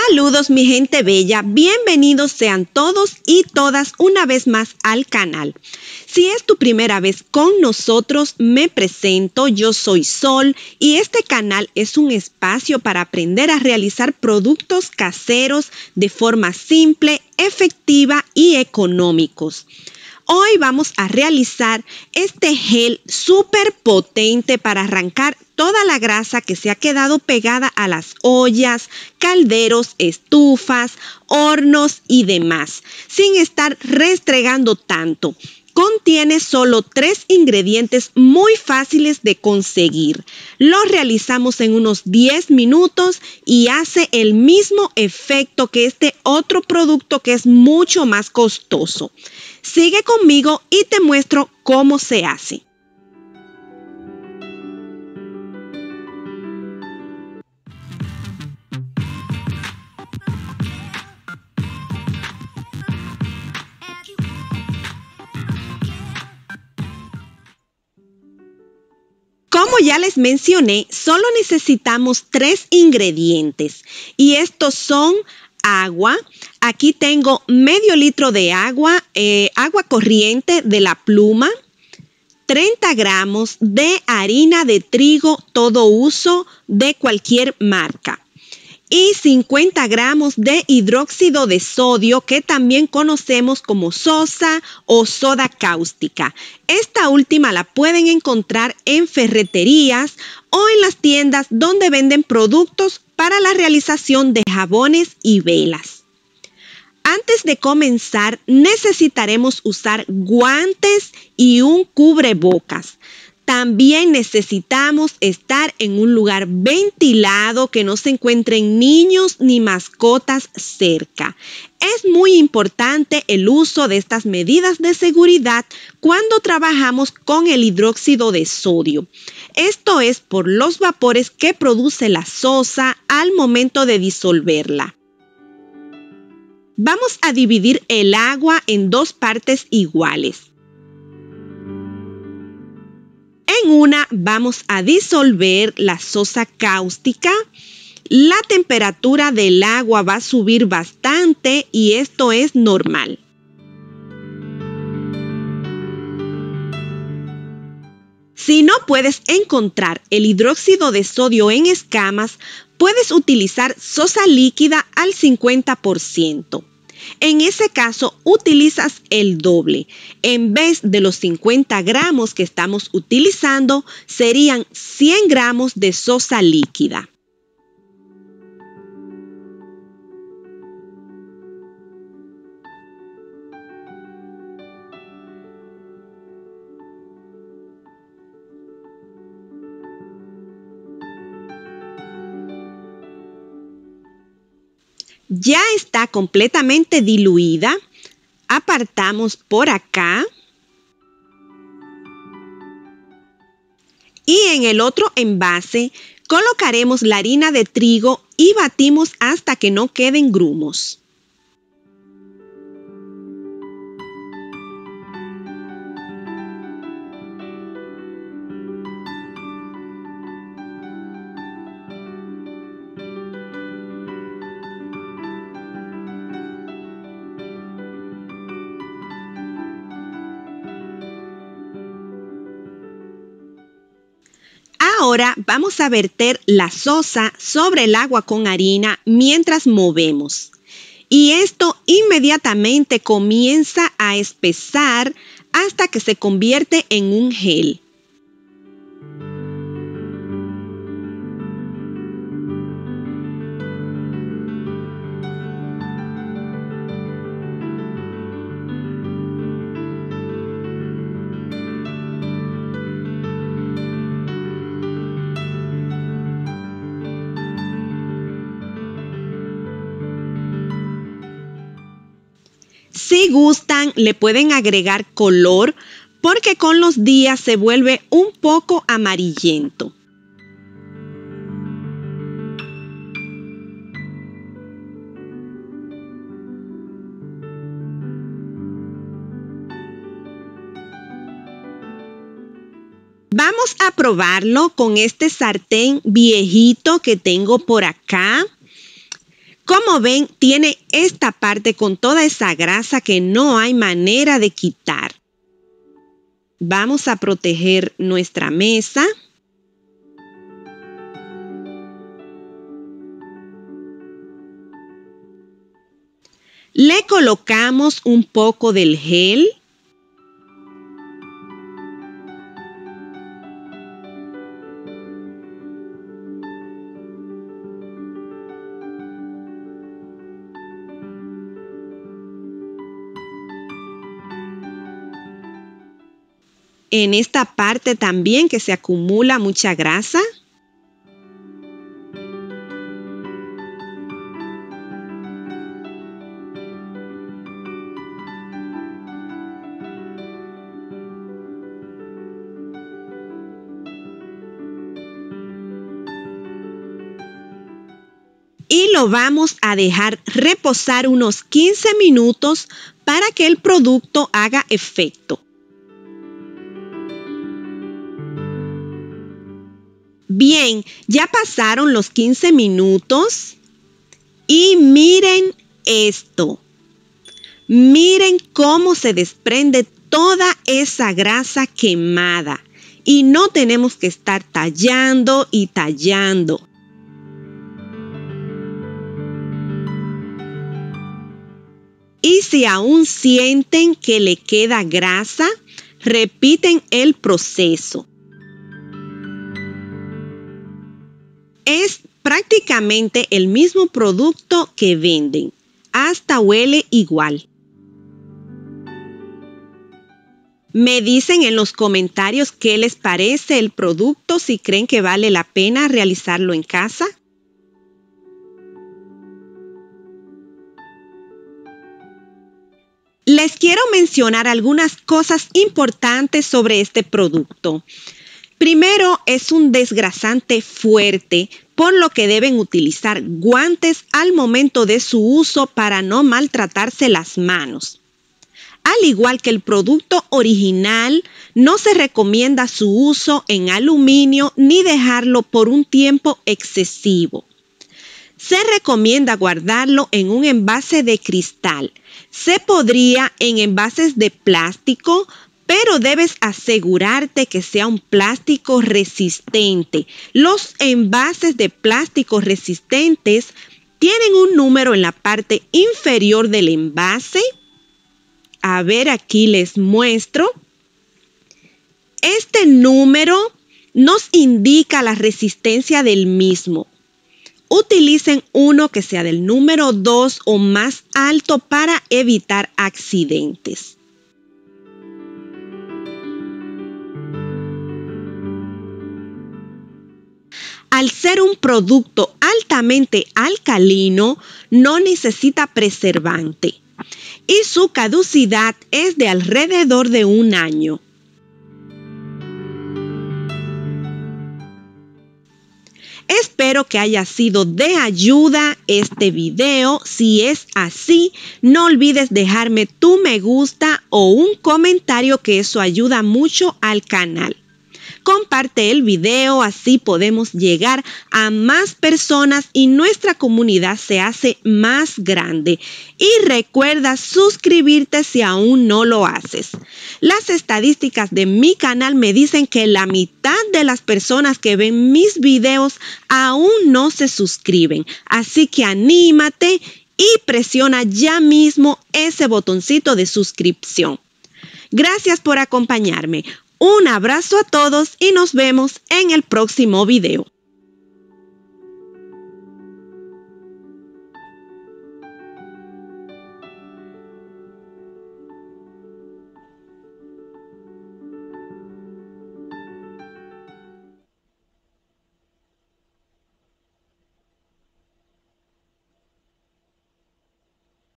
Saludos mi gente bella, bienvenidos sean todos y todas una vez más al canal. Si es tu primera vez con nosotros, me presento, yo soy Sol y este canal es un espacio para aprender a realizar productos caseros de forma simple, efectiva y económicos. Hoy vamos a realizar este gel súper potente para arrancar toda la grasa que se ha quedado pegada a las ollas, calderos, estufas, hornos y demás, sin estar restregando tanto. Contiene solo 3 ingredientes muy fáciles de conseguir. Lo realizamos en unos 10 minutos y hace el mismo efecto que este otro producto que es mucho más costoso. Sigue conmigo y te muestro cómo se hace. Como ya les mencioné, solo necesitamos 3 ingredientes y estos son agua. Aquí tengo medio litro de agua, agua corriente de la pluma, 30 gramos de harina de trigo todo uso de cualquier marca y 50 gramos de hidróxido de sodio que también conocemos como sosa o soda cáustica. Esta última la pueden encontrar en ferreterías o en las tiendas donde venden productos para la realización de jabones y velas. Antes de comenzar, necesitaremos usar guantes y un cubrebocas. También necesitamos estar en un lugar ventilado, que no se encuentren niños ni mascotas cerca. Es muy importante el uso de estas medidas de seguridad cuando trabajamos con el hidróxido de sodio. Esto es por los vapores que produce la sosa al momento de disolverla. Vamos a dividir el agua en 2 partes iguales. En una vamos a disolver la sosa cáustica. La temperatura del agua va a subir bastante y esto es normal. Si no puedes encontrar el hidróxido de sodio en escamas, puedes utilizar sosa líquida al 50%. En ese caso, utilizas el doble. En vez de los 50 gramos que estamos utilizando, serían 100 gramos de sosa líquida. Ya está completamente diluida. Apartamos por acá. Y en el otro envase colocaremos la harina de trigo y batimos hasta que no queden grumos. Ahora vamos a verter la sosa sobre el agua con harina mientras movemos. Y esto inmediatamente comienza a espesar hasta que se convierte en un gel. Si gustan, le pueden agregar color porque con los días se vuelve un poco amarillento. Vamos a probarlo con este sartén viejito que tengo por acá. Como ven, tiene esta parte con toda esa grasa que no hay manera de quitar. Vamos a proteger nuestra mesa. Le colocamos un poco del gel. En esta parte también que se acumula mucha grasa. Y lo vamos a dejar reposar unos 15 minutos para que el producto haga efecto. Bien, ya pasaron los 15 minutos y miren esto. Miren cómo se desprende toda esa grasa quemada y no tenemos que estar tallando y tallando. Y si aún sienten que le queda grasa, repiten el proceso. Es prácticamente el mismo producto que venden, hasta huele igual. Me dicen en los comentarios qué les parece el producto, si creen que vale la pena realizarlo en casa. Les quiero mencionar algunas cosas importantes sobre este producto. Primero, es un desgrasante fuerte, por lo que deben utilizar guantes al momento de su uso para no maltratarse las manos. Al igual que el producto original, no se recomienda su uso en aluminio ni dejarlo por un tiempo excesivo. Se recomienda guardarlo en un envase de cristal. Se podría en envases de plástico, pero debes asegurarte que sea un plástico resistente. Los envases de plástico resistentes tienen un número en la parte inferior del envase. A ver, aquí les muestro. Este número nos indica la resistencia del mismo. Utilicen uno que sea del número 2 o más alto para evitar accidentes. Al ser un producto altamente alcalino, no necesita preservante y su caducidad es de alrededor de 1 año. Espero que haya sido de ayuda este video. Si es así, no olvides dejarme tu me gusta o un comentario, que eso ayuda mucho al canal. Comparte el video, así podemos llegar a más personas y nuestra comunidad se hace más grande. Y recuerda suscribirte si aún no lo haces. Las estadísticas de mi canal me dicen que la mitad de las personas que ven mis videos aún no se suscriben. Así que anímate y presiona ya mismo ese botoncito de suscripción. Gracias por acompañarme. Un abrazo a todos y nos vemos en el próximo video.